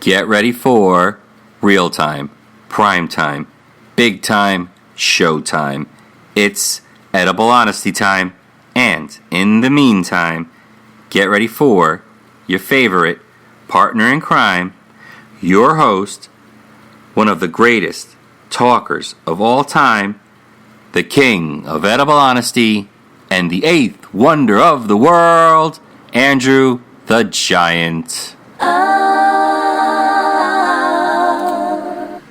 Get ready for real time, prime time, big time, show time. It's edible honesty time. And in the meantime, get ready for your favorite partner in crime, your host, one of the greatest talkers of all time, the king of edible honesty, and the eighth wonder of the world, Andrew the Giant.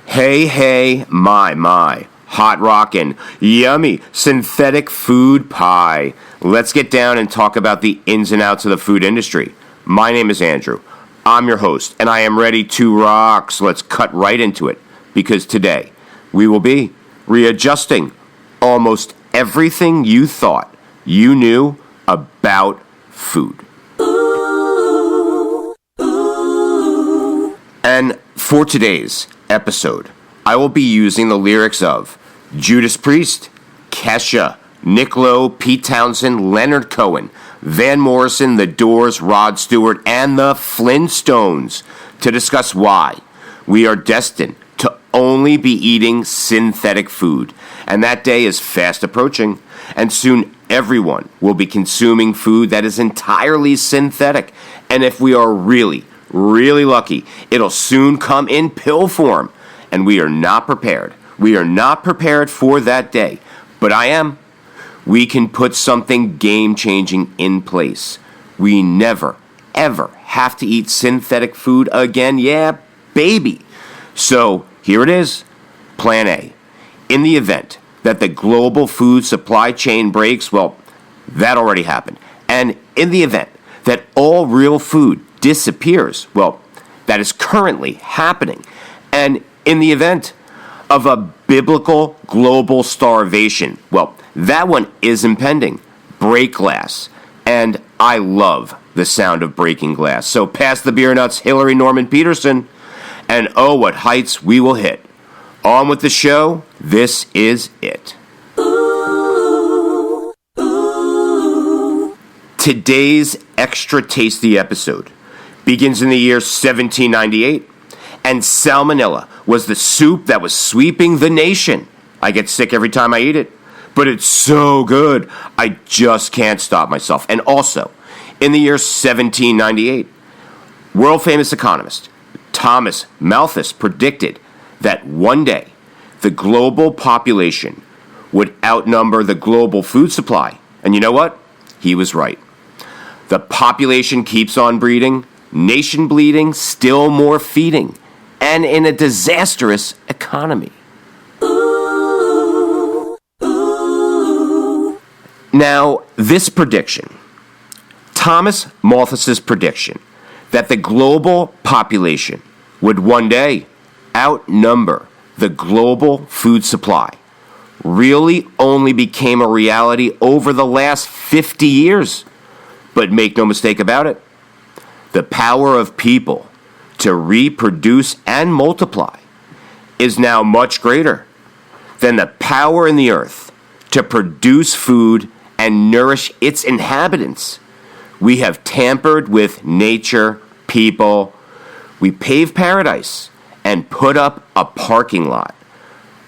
Hey, my, hot rockin', yummy, synthetic food pie. Let's get down and talk about the ins and outs of the food industry. My name is Andrew. I'm your host, and I am ready to rock, so let's cut right into it, because today we will be readjusting almost everything you thought you knew about food. And for today's episode, I will be using the lyrics of Judas Priest, Kesha, Nick Lowe, Pete Townsend, Leonard Cohen, Van Morrison, The Doors, Rod Stewart, and the Flintstones to discuss why we are destined to only be eating synthetic food. And that day is fast approaching, and soon everyone will be consuming food that is entirely synthetic. And if we are really lucky, it'll soon come in pill form, and we are not prepared. We are not prepared for that day, but I am. We can put something game-changing in place. We never, ever have to eat synthetic food again. Yeah, baby. So here it is, Plan A. In the event that the global food supply chain breaks, well, that already happened. And in the event that all real food disappears, well, that is currently happening. And in the event of a biblical global starvation, well, that one is impending. Break glass. And I love the sound of breaking glass. So pass the beer nuts, Hillary Norman Peterson, and oh, what heights we will hit. On with the show. This is it. Today's extra tasty episode begins in the year 1798, and salmonella was the soup that was sweeping the nation. I get sick every time I eat it, but it's so good, I just can't stop myself. And also, in the year 1798, world-famous economist Thomas Malthus predicted that one day the global population would outnumber the global food supply. And you know what? He was right. The population keeps on breeding, nation bleeding, still more feeding, and in a disastrous economy. Now, this prediction, Thomas Malthus's prediction that the global population would one day outnumber the global food supply, really only became a reality over the last 50 years. But make no mistake about it, the power of people to reproduce and multiply is now much greater than the power in the earth to produce food and nourish its inhabitants. We have tampered with nature, people. We pave paradise and put up a parking lot.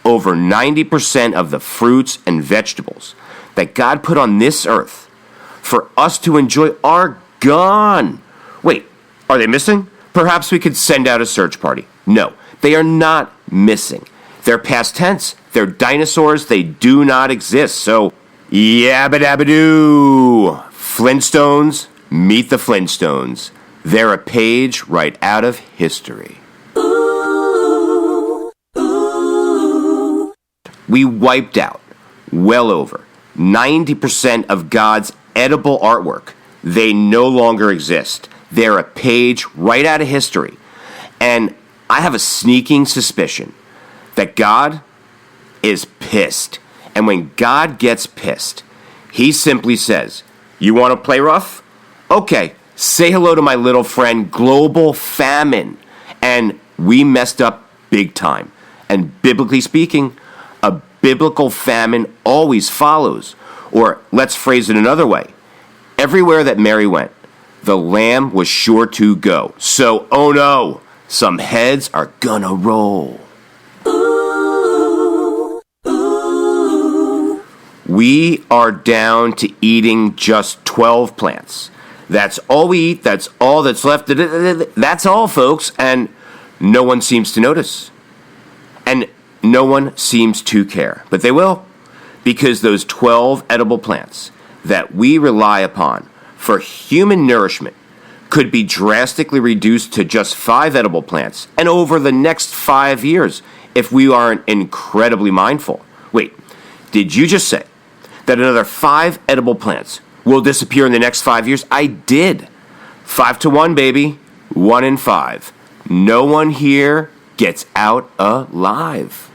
Over 90% of the fruits and vegetables that God put on this earth for us to enjoy are gone. Wait, are they missing? Perhaps we could send out a search party. No, they are not missing. They're past tense. They're dinosaurs. They do not exist. So, yabba dabba doo. Flintstones, meet the Flintstones. They're a page right out of history. We wiped out well over 90% of God's edible artwork. They no longer exist. They're a page right out of history. And I have a sneaking suspicion that God is pissed. And when God gets pissed, he simply says, "You want to play rough? Okay, say hello to my little friend, global famine." And we messed up big time. And biblically speaking, a biblical famine always follows. Or let's phrase it another way. Everywhere that Mary went, the lamb was sure to go. So, oh no, Some heads are gonna roll. We are down to eating just 12 plants. That's all we eat. That's all that's left. That's all, folks. And no one seems to notice. And no one seems to care. But they will. Because those 12 edible plants that we rely upon for human nourishment could be drastically reduced to just 5 edible plants. And over the next 5 years, if we aren't incredibly mindful. Wait, did you just say that another 5 edible plants will disappear in the next 5 years? I did. 5 to 1, baby. 1 in 5. No one here gets out alive.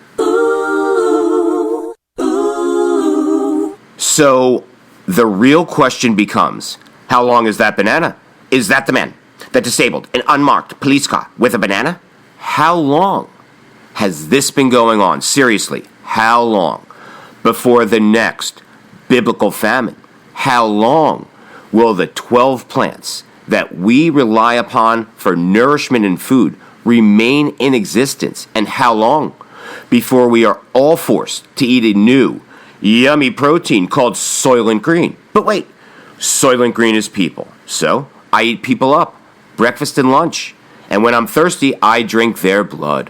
So the real question becomes, how long is that banana? Is that the man that disabled an unmarked police car with a banana? How long has this been going on? Seriously, how long? Before the next biblical famine? How long will the 12 plants that we rely upon for nourishment and food remain in existence? And how long before we are all forced to eat a new, yummy protein called Soylent Green? But wait, Soylent Green is people. So I eat people up, breakfast and lunch. And when I'm thirsty, I drink their blood.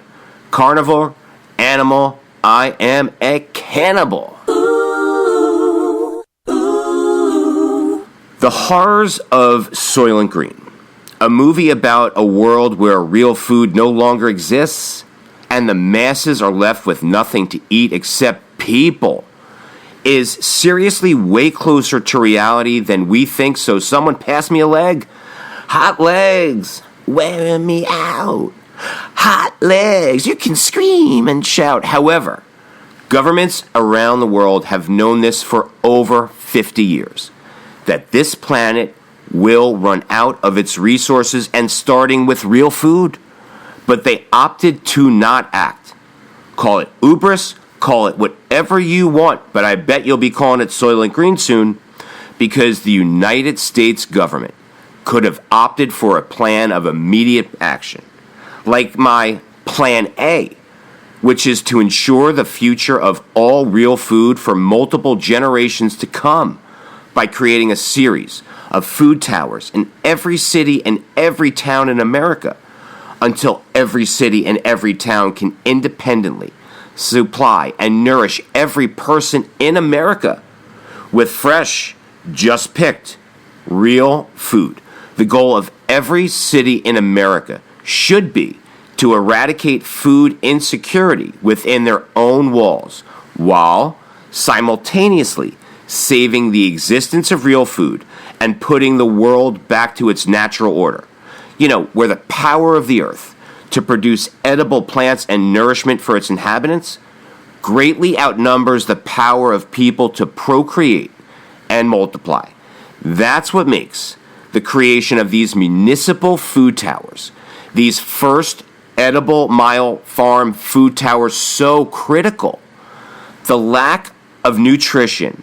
Carnivore, animal, I am a cannibal. The Horrors of Soylent Green, a movie about a world where real food no longer exists and the masses are left with nothing to eat except people, is seriously way closer to reality than we think. So someone pass me a leg. Hot legs, wearing me out. Hot legs, you can scream and shout. However, governments around the world have known this for over 50 years. That this planet will run out of its resources, and starting with real food. But they opted to not act. Call it hubris, call it whatever you want, but I bet you'll be calling it Soylent Green soon, because the United States government could have opted for a plan of immediate action. Like my Plan A, which is to ensure the future of all real food for multiple generations to come, by creating a series of food towers in every city and every town in America until every city and every town can independently supply and nourish every person in America with fresh, just picked, real food. The goal of every city in America should be to eradicate food insecurity within their own walls while simultaneously saving the existence of real food and putting the world back to its natural order. You know, where the power of the earth to produce edible plants and nourishment for its inhabitants greatly outnumbers the power of people to procreate and multiply. That's what makes the creation of these municipal food towers, these first edible mile farm food towers, so critical. The lack of nutrition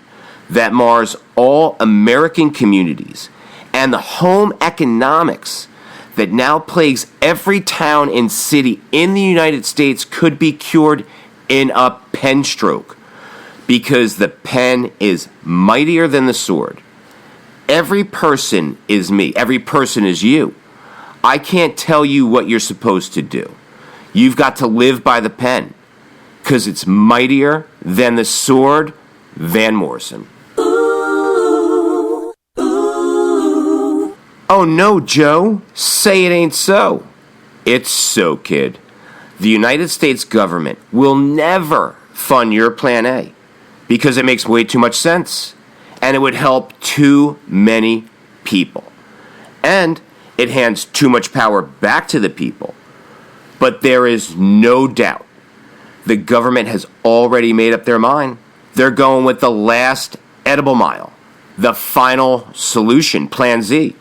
that mars all American communities and the home economics that now plagues every town and city in the United States could be cured in a pen stroke, because the pen is mightier than the sword. Every person is me. Every person is you. I can't tell you what you're supposed to do. You've got to live by the pen, because it's mightier than the sword. Van Morrison. Oh no, Joe. Say it ain't so. It's so, kid. The United States government will never fund your Plan A because it makes way too much sense, and it would help too many people. And it hands too much power back to the people. But there is no doubt the government has already made up their mind. They're going with the last edible mile, the final solution, Plan Z.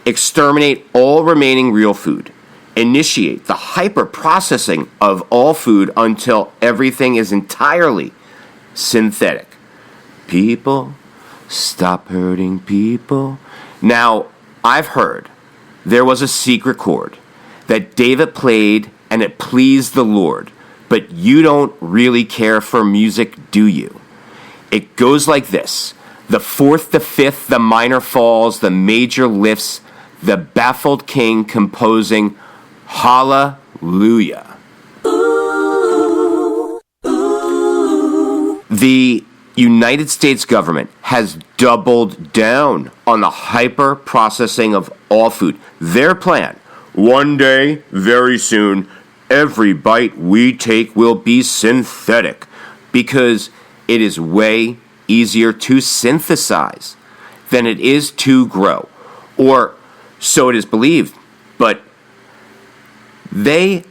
Exterminate all remaining real food. Initiate the hyper-processing of all food until everything is entirely synthetic. People, stop hurting people. Now, I've heard there was a secret chord that David played and it pleased the Lord, but you don't really care for music, do you? It goes like this: the fourth, the fifth, the minor falls, the major lifts, the baffled king composing Hallelujah. The United States government has doubled down on the hyper processing of all food. Their plan: one day, very soon, every bite we take will be synthetic, because it is way easier to synthesize than it is to grow. Or so it is believed. But they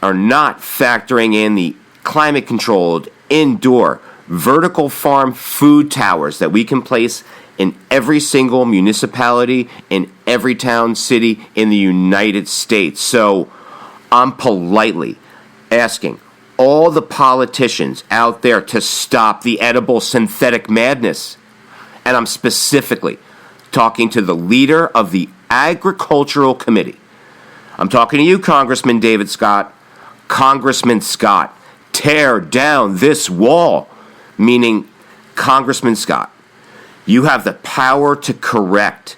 are not factoring in the climate-controlled, indoor, vertical farm food towers that we can place in every single municipality, in every town, city in the United States. So I'm politely asking all the politicians out there to stop the edible synthetic madness. And I'm specifically talking to the leader of the Agricultural Committee. I'm talking to you, Congressman David Scott. Congressman Scott, tear down this wall. Meaning, Congressman Scott, you have the power to correct,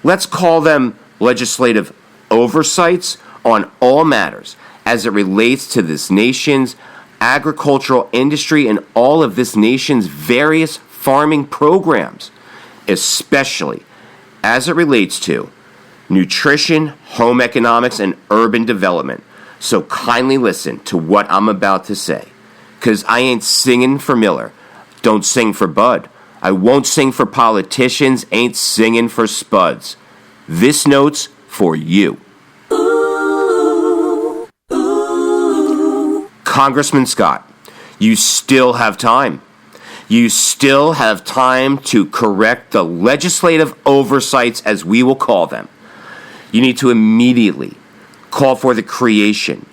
let's call them legislative oversights on all matters as it relates to this nation's agricultural industry and all of this nation's various farming programs, especially as it relates to nutrition, home economics, and urban development. So kindly listen to what I'm about to say, because I ain't singing for Miller. Don't sing for Bud. I won't sing for politicians, ain't singing for spuds. This note's for you. Congressman Scott, you still have time. You still have time to correct the legislative oversights, as we will call them. You need to immediately call for the creation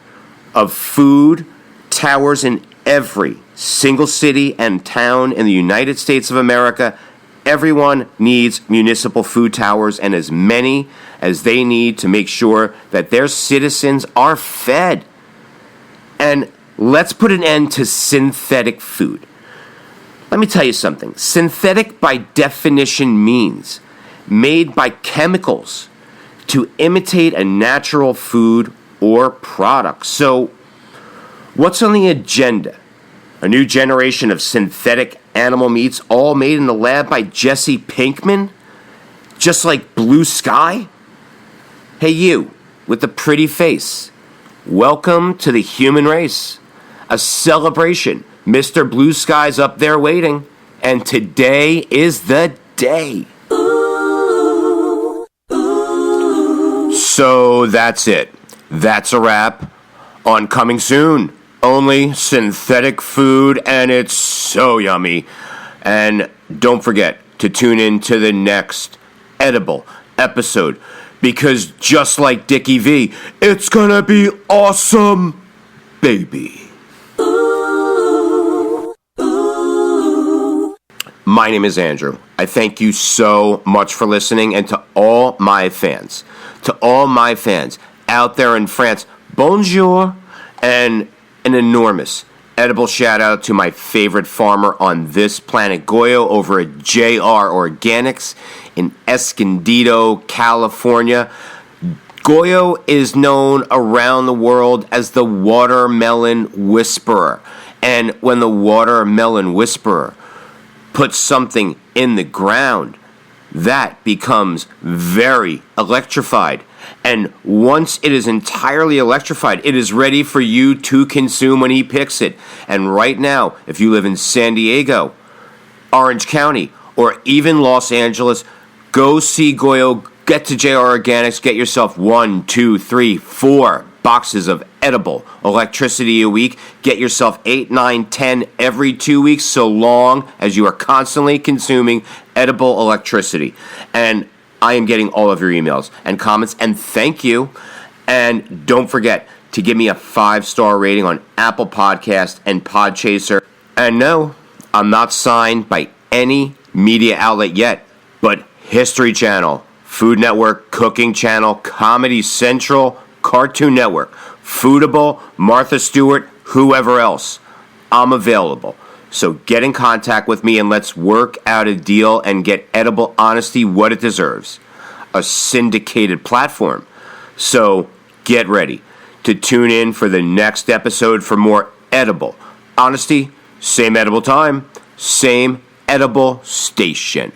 of food towers in every single city and town in the United States of America. Everyone needs municipal food towers, and as many as they need to make sure that their citizens are fed. And let's put an end to synthetic food. Let me tell you something. Synthetic, by definition, means made by chemicals to imitate a natural food or product. So, what's on the agenda? A new generation of synthetic animal meats, all made in the lab by Jesse Pinkman? Just like Blue Sky? Hey, you, with the pretty face. Welcome to the human race. A celebration. Mr. Blue Sky's up there waiting. And today is the day. So that's it. That's a wrap on Coming Soon. Only synthetic food, and it's so yummy. And don't forget to tune in to the next edible episode, because just like Dickie V, it's gonna be awesome, baby. My name is Andrew. I thank you so much for listening, and to all my fans out there in France, bonjour, and an enormous edible shout out to my favorite farmer on this planet, Goyo, over at JR Organics in Escondido, California. Goyo is known around the world as the watermelon whisperer. And when the watermelon whisperer puts something in the ground, that becomes very electrified. And once it is entirely electrified, it is ready for you to consume when he picks it. And right now, if you live in San Diego, Orange County, or even Los Angeles, go see Goyo, get to JR Organics, get yourself 1, 2, 3, 4 boxes of edible electricity a week. Get yourself 8, 9, 10 every 2 weeks, so long as you are constantly consuming edible electricity. And I am getting all of your emails and comments, and thank you. And don't forget to give me a 5-star rating on Apple Podcast and Podchaser. And no, I'm not signed by any media outlet yet, but History Channel, Food Network, Cooking Channel, Comedy Central, Cartoon Network, Foodable, Martha Stewart, whoever else. I'm available. So get in contact with me and let's work out a deal and get Edible Honesty what it deserves. A syndicated platform. So get ready to tune in for the next episode for more Edible Honesty. Same edible time, same edible station.